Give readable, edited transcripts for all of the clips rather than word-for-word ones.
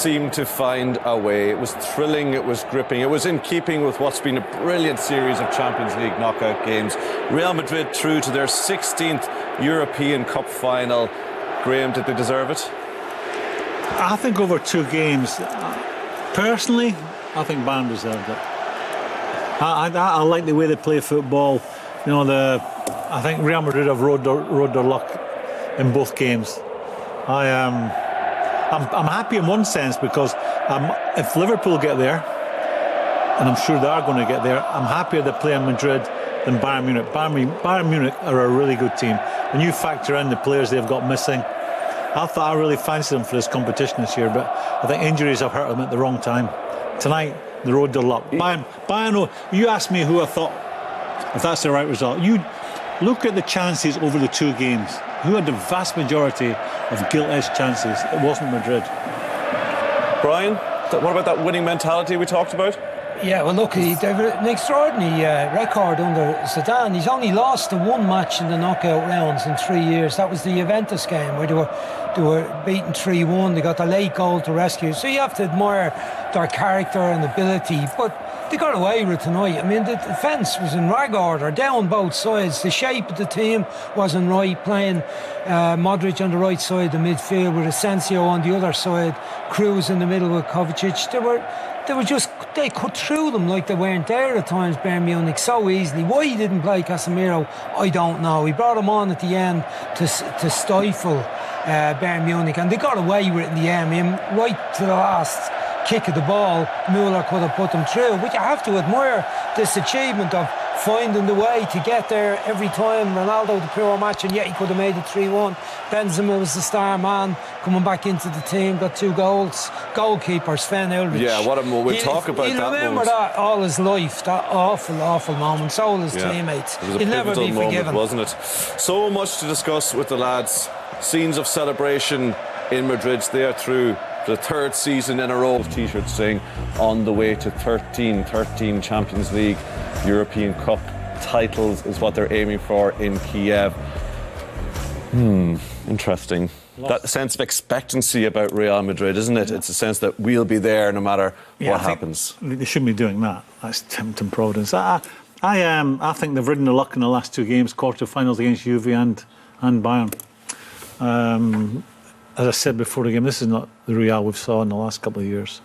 seemed to find a way. It was thrilling, it was gripping, it was in keeping with what's been a brilliant series of Champions League knockout games. Real Madrid through to their 16th European Cup final. Graham, did they deserve it? I think over 2 games, personally, I think Bayern deserved it. I like the way they play football. You know, I think Real Madrid have rode their luck in both games. I'm happy in one sense because if Liverpool get there, and I'm sure they are going to get there, I'm happier they play in Madrid than Bayern Munich. Bayern Munich are a really good team. When you factor in the players they've got missing, I really fancy them for this competition this year, but I think injuries have hurt them at the wrong time. Tonight, they rode their luck. Bayern, you asked me who I thought, if that's the right result. You look at the chances over the 2 games. Who had the vast majority of gilt-edged chances? It wasn't Madrid. Brian, what about that winning mentality we talked about? Yeah, well, look, they have an extraordinary record under Zidane. He's only lost to 1 match in the knockout rounds in 3 years. That was the Juventus game where they were beaten 3-1. They got the late goal to rescue. So you have to admire their character and ability. But they got away with it tonight. I mean, the defence was in rag order, down both sides. The shape of the team wasn't right, playing Modric on the right side of the midfield with Asensio on the other side, Kroos in the middle with Kovacic. They cut through them like they weren't there at times, Bayern Munich, so easily. Why he didn't play Casemiro, I don't know. He brought him on at the end to stifle Bayern Munich, and they got away with it in the end. I mean, right to the last kick of the ball, Müller could have put them through. But you have to admire this achievement of finding the way to get there every time. Ronaldo, the pure match, and yet he could have made it 3-1. Benzema was the star man, coming back into the team, got 2 goals. Goalkeeper, Sven Ulrich. Yeah, what a moment. We'll talk about that. He'll remember that all his life, that awful, awful moment. So will his teammates. It was a He'll never be moment, forgiven. Wasn't it? So much to discuss with the lads. Scenes of celebration in Madrid. They are through the 3rd season in a row of T-shirts saying on the way to 13 Champions League European Cup titles is what they're aiming for in Kiev. Interesting. That sense of expectancy about Real Madrid, isn't it? It's a sense that we'll be there no matter what happens. They shouldn't be doing that. That's tempting providence. I think they've ridden the luck in the last 2 games, quarter-finals against Juve and Bayern. As I said before the game, this is not the Real we've saw in the last couple of years.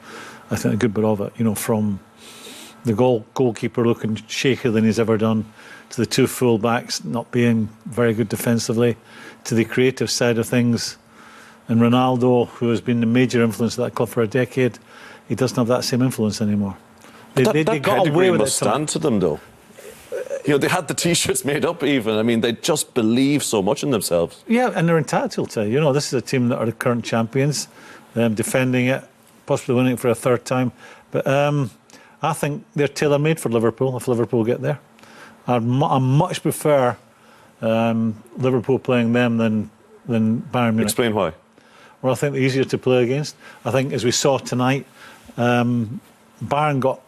I think a good bit of it, you know, from the goalkeeper looking shakier than he's ever done, to the 2 full-backs not being very good defensively, to the creative side of things. And Ronaldo, who has been the major influence of that club for a decade, he doesn't have that same influence anymore. They got away with it. Stand to them, though. You know, they had the T-shirts made up even. I mean, they just believe so much in themselves. Yeah, and they're entitled to. You know, this is a team that are the current champions, defending it, possibly winning it for a 3rd time. But I think they're tailor-made for Liverpool, if Liverpool get there. I much prefer Liverpool playing them than Bayern Munich. Explain why. Well, I think they're easier to play against. I think, as we saw tonight, Bayern got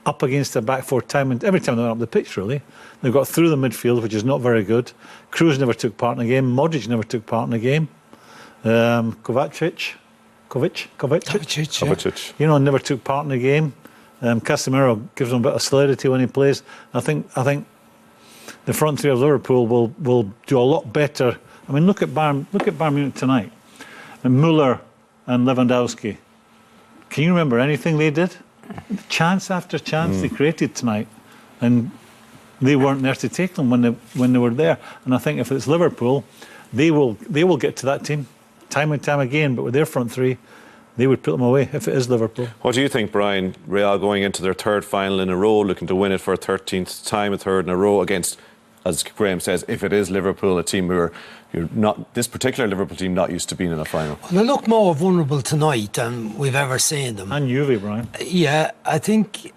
up against their back 4 time, and every time they went up the pitch, really. They got through the midfield, which is not very good. Kroos never took part in the game. Modric never took part in the game. Kovacic, you know, never took part in the game. Casemiro gives him a bit of solidity when he plays. I think the front 3 of Liverpool will do a lot better. I mean, look at Bayern Munich tonight. And Müller and Lewandowski. Can you remember anything they did? Chance after chance they created tonight, and they weren't there to take them when they were there. And I think if it's Liverpool, they will get to that team time and time again. But with their front 3, they would put them away if it is Liverpool. What do you think, Brian? Real going into their 3rd final in a row, looking to win it for a 13th time, a 3rd in a row against, as Graham says, if it is Liverpool, a team who are this particular Liverpool team not used to being in a final. Well, they look more vulnerable tonight than we've ever seen them. And Juve, Brian. Yeah, I think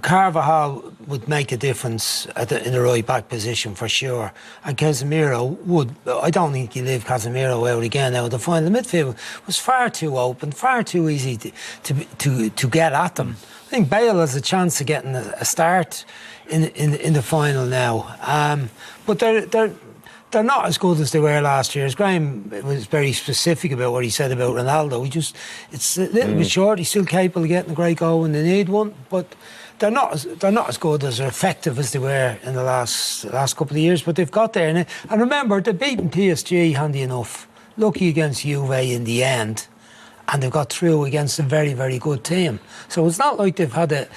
Carvajal would make a difference in the right back position for sure, and Casemiro would. I don't think you leave Casemiro out again out of the final. The midfield was far too open, far too easy to get at them. I think Bale has a chance of getting a start in the final now, but they're not as good as they were last year. As Graham was very specific about what he said about Ronaldo. It's a little bit short. He's still capable of getting a great goal when they need one, but they're not as good as effective as they were in the last couple of years. But they've got there, and remember, they've beaten PSG handy enough. Lucky against Juve in the end. And they've got through against a very, very good team. So it's not like they've had a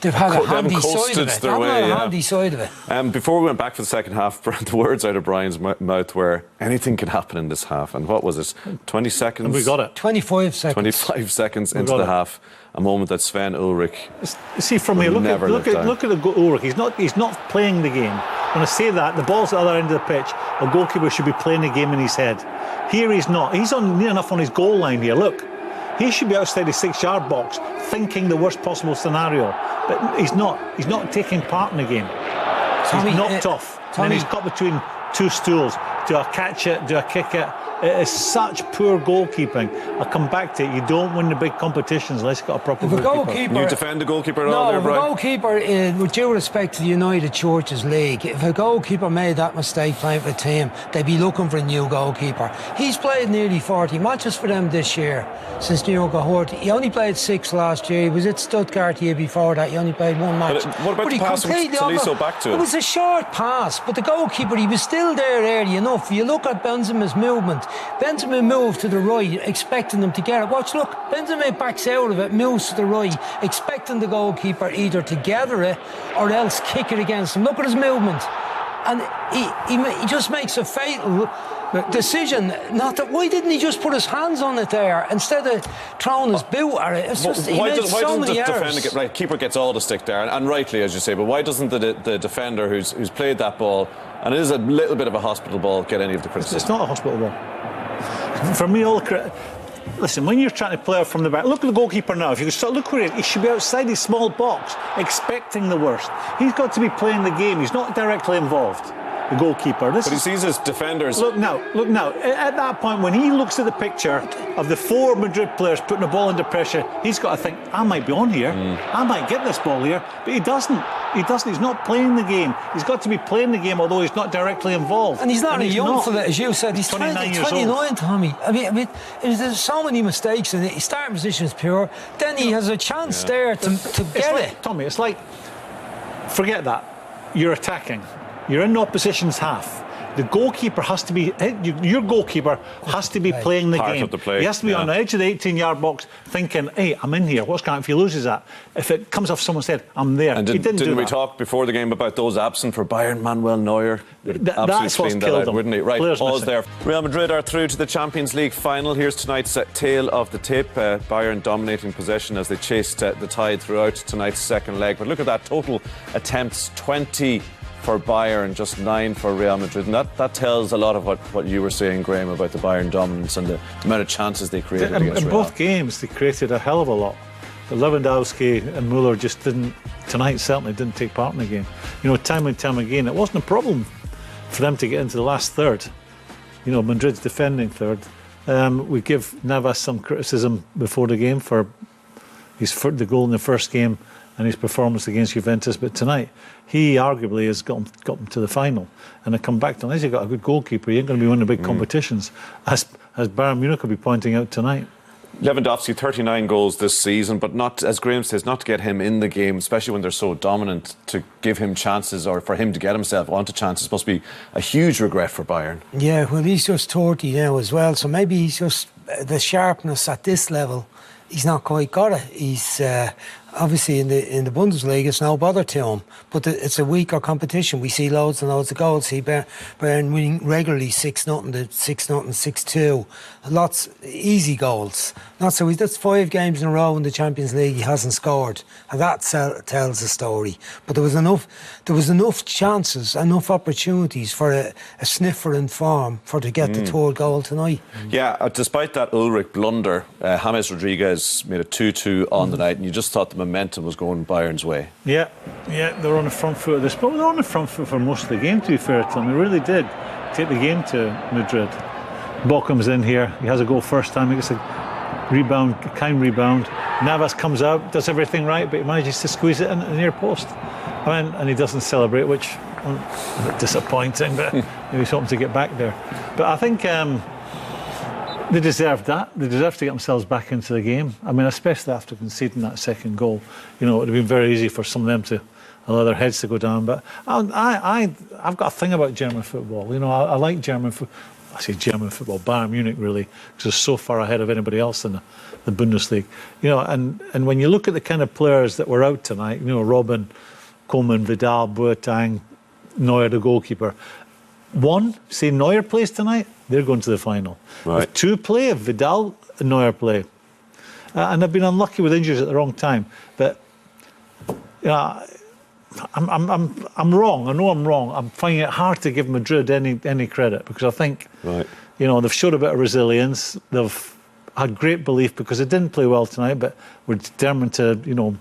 handy side of it. Handy side of it. Before we went back for the second half, the words out of Brian's mouth were, anything can happen in this half. And what was it? 20 seconds? And we got it. 25 seconds. 25 seconds into the half. A moment that Sven Ulrich. See, from here, look at Ulrich. He's not playing the game. When I say that, the ball's at the other end of the pitch. A goalkeeper should be playing the game in his head. Here he's not. He's near enough on his goal line here. Look. He should be outside the 6-yard box, thinking the worst possible scenario. But he's not. He's not taking part in the game. He's knocked off. And he's got between two stools. Do I catch it? Do I kick it? It is such poor goalkeeping. I'll come back to it. You don't win the big competitions unless you've got a proper goalkeeper. You defend the goalkeeper at all there, Brian? No, if a goalkeeper, with due respect to the United Churches League, if a goalkeeper made that mistake playing for a team, they'd be looking for a new goalkeeper. He's played nearly 40 matches for them this year, since New York got hurt. He only played 6 last year. He was at Stuttgart the year before that. He only played 1 match. But what about the pass from Tolisso back to him? It was a short pass, but the goalkeeper, he was still there early enough. You look at Benzema's movement. Benzema moved to the right, expecting them to get it. Watch, look, Benzema backs out of it, moves to the right, expecting the goalkeeper either to gather it or else kick it against him. Look at his movement. And he just makes a fatal decision. Why didn't he just put his hands on it there instead of throwing his boot at it? It's just, why doesn't the defender keeper gets all the stick there, and rightly, as you say, but why doesn't the defender who's played that ball, and it is a little bit of a hospital ball, get any of the criticism? It's not a hospital ball. For me, listen, when you're trying to play out from the back, look at the goalkeeper now. If you start, look where he should be outside his small box, expecting the worst. He's got to be playing the game. He's not directly involved, the goalkeeper. But he sees his defenders. Look now. At that point, when he looks at the picture of the 4 Madrid players putting the ball under pressure, he's got to think, I might be on here. I might get this ball here. But he doesn't. He's not playing the game. He's got to be playing the game, although he's not directly involved. And he's not a young fella, as you said. He's 29, Tommy. I mean, there's so many mistakes in it. His starting position is pure. Then he has a chance there to get it. Tommy, it's like, forget that. You're attacking. You're in the opposition's half. The goalkeeper has to be, your goalkeeper has to be playing the game. Of the play. He has to be on the edge of the 18-yard box thinking, hey, I'm in here. What's going on if he loses that? If it comes off someone's head, I'm there. And didn't we talk before the game about those absent for Bayern, Manuel Neuer? That's what's killed them. Wouldn't he? Right, Players pause missing. there. Real Madrid are through to the Champions League final. Here's tonight's tale of the tape. Bayern dominating possession as they chased the tide throughout tonight's second leg. But look at that, total attempts, 20 for Bayern, just 9 for Real Madrid, and that tells a lot of what you were saying, Graham, about the Bayern dominance and the amount of chances they created against Real. In both games they created a hell of a lot, but Lewandowski and Müller just didn't, tonight certainly didn't take part in the game. You know, time and time again, it wasn't a problem for them to get into the last third. You know, Madrid's defending third. We give Navas some criticism before the game for the goal in the first game and his performance against Juventus, but tonight he arguably has got them to the final. And I come back to, unless you've got a good goalkeeper, you ain't going to be winning big competitions, as Bayern Munich will be pointing out tonight. Lewandowski, 39 goals this season, but not, as Graham says, not to get him in the game, especially when they're so dominant, to give him chances or for him to get himself onto chances must be a huge regret for Bayern. Yeah, well, he's just 30 now as well, so maybe he's just the sharpness at this level. He's not quite got it. He's obviously in the Bundesliga, it's no bother to him. But it's a weaker competition. We see loads and loads of goals. See Bayern winning regularly 6-0 to 6-0, 6-2. Lots easy goals. Not so. That's 5 games in a row in the Champions League he hasn't scored, and that tells a story. But there was enough chances, enough opportunities for a sniffer in form to get the third goal tonight. Yeah, despite that Ulrich blunder, James Rodriguez made a 2-2 on the night, and you just thought the momentum was going Bayern's way. Yeah, they were on the front foot of this, but they were on the front foot for most of the game, to be fair to them. They really did take the game to Madrid. Ball comes in here, he has a goal first time, he gets a rebound, a kind rebound. Navas comes out, does everything right, but he manages to squeeze it in the near post. And he doesn't celebrate, which A bit disappointing, but maybe something to get back there. But I think they deserved that. They deserved to get themselves back into the game. I mean, especially after conceding that second goal. You know, it would have been very easy for some of them to allow their heads to go down. But I've got a thing about German football. You know, I like German football. I say German football, Bayern Munich really, because it's so far ahead of anybody else in the Bundesliga. You know, and when you look at the kind of players that were out tonight, you know, Robben, Coman, Vidal, Boateng, Neuer, the goalkeeper. One, say Neuer plays tonight, they're going to the final. Right. If two play, if Vidal and Neuer play. And they've been unlucky with injuries at the wrong time. But, you know, I'm wrong. I know I'm wrong. I'm finding it hard to give Madrid any credit because I think, you know, they've showed a bit of resilience. They've had great belief because they didn't play well tonight, but were determined to, you know,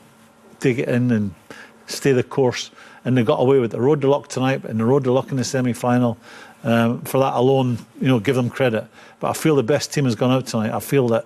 dig it in and stay the course. And they got away with it. They rode the luck tonight and they rode the luck in the semi-final. For that alone, you know, give them credit. But I feel the best team has gone out tonight. I feel that.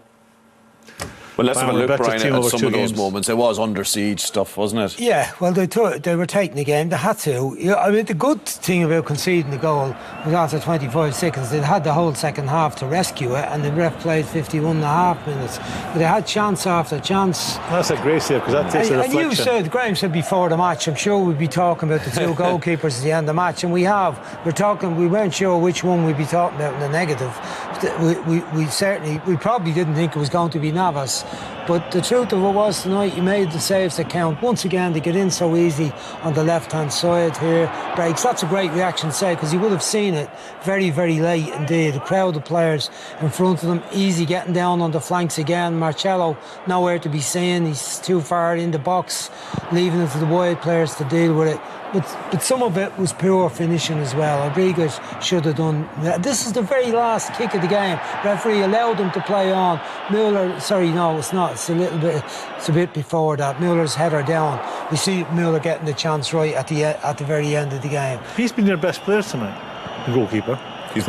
Well, let's have a look, Brian, at some of those moments. It was under siege stuff, wasn't it? Yeah, well, they were taking the game. They had to. You know, I mean, the good thing about conceding the goal was after 25 seconds, they had the whole second half to rescue it, and the ref played 51 and a half minutes. But they had chance after chance. That's a great save, because that takes a reflection. And you said, Graham said before the match, I'm sure we'd be talking about the two goalkeepers at the end of the match, and we have. We weren't sure which one we'd be talking about in the negative. We probably didn't think it was going to be Navas. But the truth of it was tonight, you made the saves that count. Once again, they get in so easy on the left-hand side here. Breaks. That's a great reaction to say, because you would have seen it very, very late indeed. A crowd of players in front of them, easy getting down on the flanks again. Marcelo, nowhere to be seen. He's too far in the box, leaving it to the wide players to deal with it. But some of it was poor finishing as well. Rodriguez should have done. This is the very last kick of the game. Referee allowed them to play on. Müller, sorry, no, it's not. It's a bit before that. Müller's header down. We see Müller getting the chance right at the very end of the game. He's been their best player tonight, the goalkeeper. He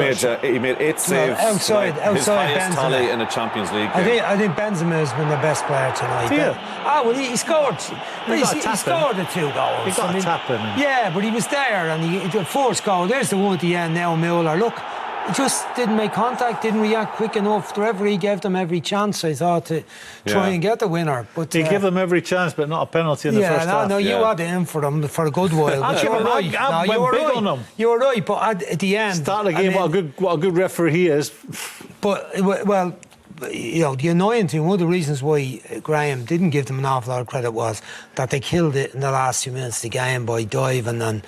made 8 saves. Outside his highest Benzema. tally in a Champions League game. I think Benzema has been the best player tonight. Yeah. He scored. He scored the 2 goals. He got a tap in him. Yeah, but he was there, and the fourth goal. There's the one at the end now, Müller. Look, he just didn't make contact, didn't react quick enough. The referee gave them every chance, I thought, to try and get the winner. But he gave them every chance, but not a penalty in the first half. No, you had it in for them for a good while. But you were right. I went big on them. You were right, but at the end, start the game. What a good referee he is. But well, you know, the annoying thing, one of the reasons why Graham didn't give them an awful lot of credit was that they killed it in the last few minutes of the game by diving and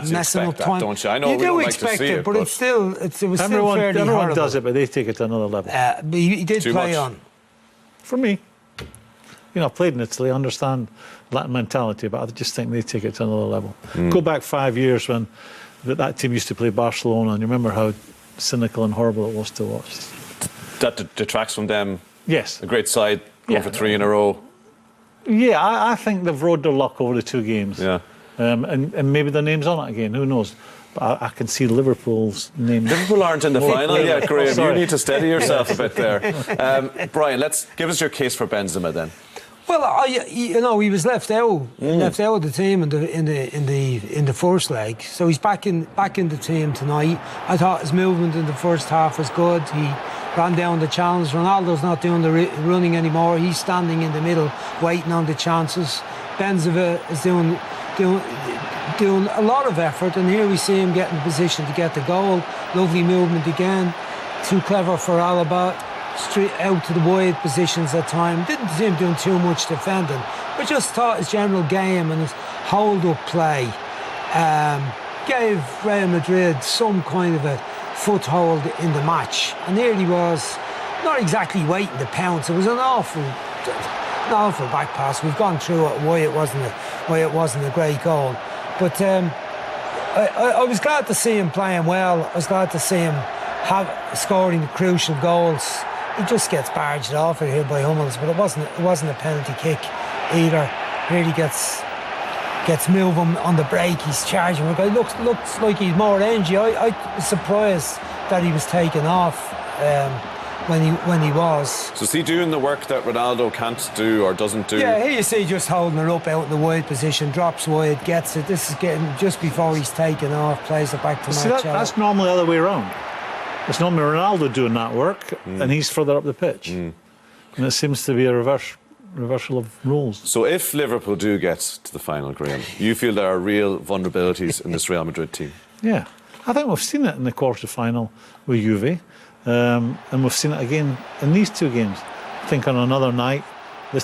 messing up time. Don't you? I know you we do don't expect like to see it, but it was still fairly everyone horrible. does it, but they take it to another level. But he did play on. For me, you know, I played in Italy, I understand Latin mentality, but I just think they take it to another level. Go back 5 years when that team used to play Barcelona, and you remember how cynical and horrible it was to watch. That detracts from them. Yes. A great side, going for 3 in a row. Yeah, I think they've rode their luck over the 2 games. Yeah. And maybe their name's on it again, who knows? But I can see Liverpool's name. Liverpool aren't in the final yet, Graham. You need to steady yourself a bit there. Brian, give us your case for Benzema then. Well, you know, he was left out of the team in the first leg, so he's back in the team tonight. I thought his movement in the first half was good. He ran down the challenge. Ronaldo's not doing the running anymore. He's standing in the middle, waiting on the chances. Benzema is doing a lot of effort, and here we see him getting the position to get the goal. Lovely movement again. Too clever for Alaba. Straight out to the wide positions at time. Didn't see him doing too much defending, but just thought his general game and his hold-up play gave Real Madrid some kind of a foothold in the match. And here he was, not exactly waiting to pounce. It was an awful back pass. We've gone through it, why it wasn't a great goal. But I was glad to see him playing well. I was glad to see him scoring the crucial goals. He just gets barged off it here by Hummels, but it wasn't a penalty kick either. Here he gets moving on the break. He's charging. It looks like he's more energy. I was surprised that he was taken off. when he was. So is he doing the work that Ronaldo can't do or doesn't do? Yeah, here you see just holding it up out in the wide position, drops wide, gets it. This is getting just before he's taken off, plays it back to Marcelo. That's normally the other way around. It's normally Ronaldo doing that work, and he's further up the pitch. And it seems to be a reversal of roles. So if Liverpool do get to the final, Graham, you feel there are real vulnerabilities in this Real Madrid team? Yeah, I think we've seen it in the quarter-final with Juve, and we've seen it again in these two games. I think on another night,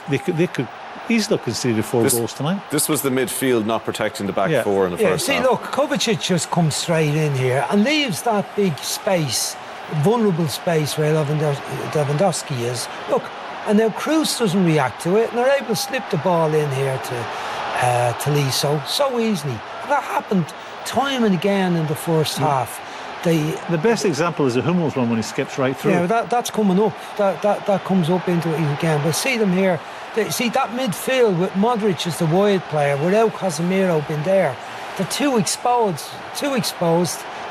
they could easily conceded 4 goals tonight. This was the midfield not protecting the back four in the first half. Look, Kovacic just comes straight in here and leaves that big space, vulnerable space where Lewandowski is. Look, and now Kroos doesn't react to it, and they're able to slip the ball in here to Tolisso so easily. And that happened time and again in the first half. The best example is the Hummels one when he skips right through. Yeah, that's coming up. That comes up into it again. But see them here. See that midfield with Modric as the wide player, without Casemiro being there. They're too exposed,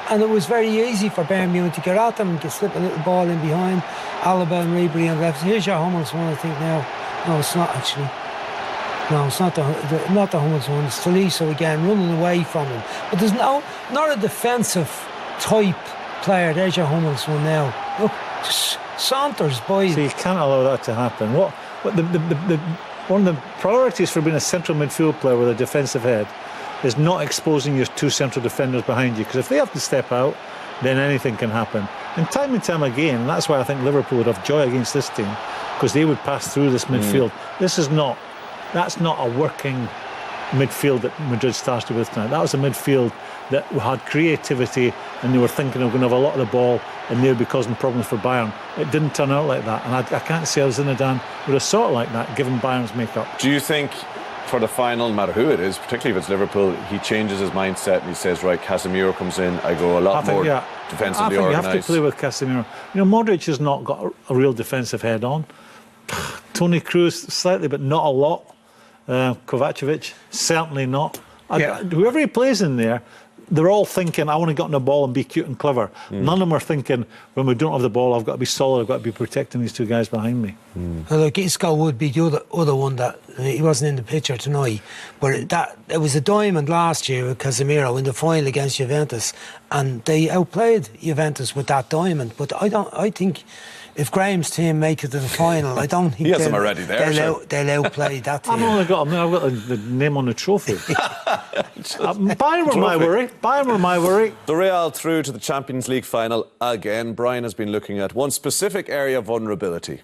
and it was very easy for Bayern Munich to get at them and to slip a little ball in behind. Alaba and Ribery on the left. Here's your Hummels one, I think now. No, it's not actually. No, it's not the Hummels one. It's Tolisso again, running away from him. But there's not a defensive type player. There's your Hummels one now. Look, just saunters by. So you can't allow that to happen. One of the priorities for being a central midfield player with a defensive head is not exposing your 2 central defenders behind you, because if they have to step out, then anything can happen. And time again, and that's why I think Liverpool would have joy against this team, because they would pass through this midfield. That's not a working midfield that Madrid started with tonight. That was a midfield that had creativity, and they were thinking of going to have a lot of the ball and they would be causing problems for Bayern. It didn't turn out like that, and I can't see how Zinedine would have sought like that given Bayern's makeup. Do you think for the final, no matter who it is, particularly if it's Liverpool, he changes his mindset and he says, right, Casemiro comes in, I go a lot more defensively organised? I think you have to play with Casemiro. You know, Modric has not got a real defensive head on. Toni Kroos slightly, but not a lot. Kovacic, certainly not. Whoever he plays in there, they're all thinking, I want to get on the ball and be cute and clever. None of them are thinking, when we don't have the ball, I've got to be solid, I've got to be protecting these 2 guys behind me. Look, Isco would be the other one that he wasn't in the picture tonight, but it was a diamond last year with Casemiro in the final against Juventus, and they outplayed Juventus with that diamond. But I think if Graham's team make it to the final, I don't think he has them already there. They'll outplay that team. I've only got the name on the trophy. Bayern were my worry. The Real through to the Champions League final again. Brian has been looking at one specific area of vulnerability.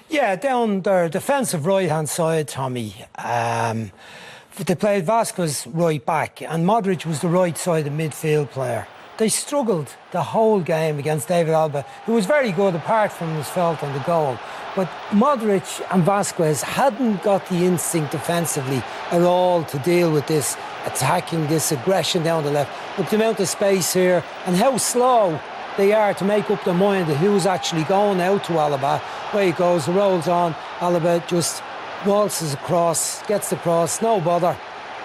Yeah, down their defensive right-hand side, Tommy. They played Vasquez right back, and Modric was the right-sided midfield player. They struggled the whole game against David Alaba, who was very good apart from his fault on the goal. But Modric and Vasquez hadn't got the instinct defensively at all to deal with this attacking, this aggression down the left. Look, the amount of space here and how slow they are to make up their mind of who's actually going out to Alaba. Where he goes, rolls on, Alaba just waltzes across, gets the cross, no bother.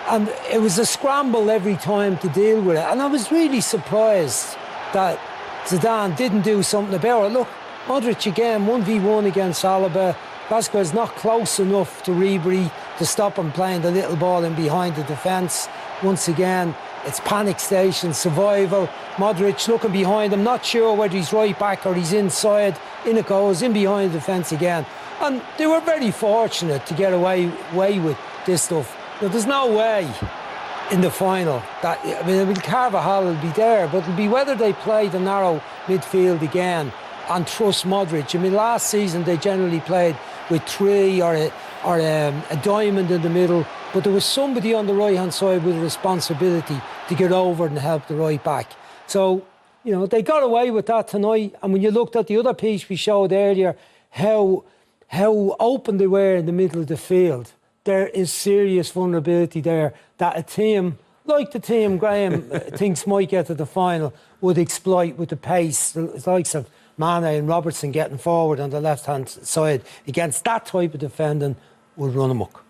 And it was a scramble every time to deal with it. And I was really surprised that Zidane didn't do something about it. Look, Modric again, 1v1 against Alaba. Vasquez not close enough to Ribery to stop him playing the little ball in behind the defence. Once again, it's panic station, survival. Modric looking behind him, not sure whether he's right back or he's inside. In it goes, in behind the defence again. And they were very fortunate to get away with this stuff. Now, there's no way in the final that, Carvajal will be there, but it'll be whether they play the narrow midfield again and trust Modric. Last season they generally played with 3 or a diamond in the middle, but there was somebody on the right-hand side with a responsibility to get over and help the right back. So, they got away with that tonight. And when you looked at the other piece we showed earlier, how open they were in the middle of the field, there is serious vulnerability there that a team like the team Graham thinks might get to the final would exploit with the pace, the likes of Mane and Robertson getting forward on the left-hand side against that type of defending would run amok.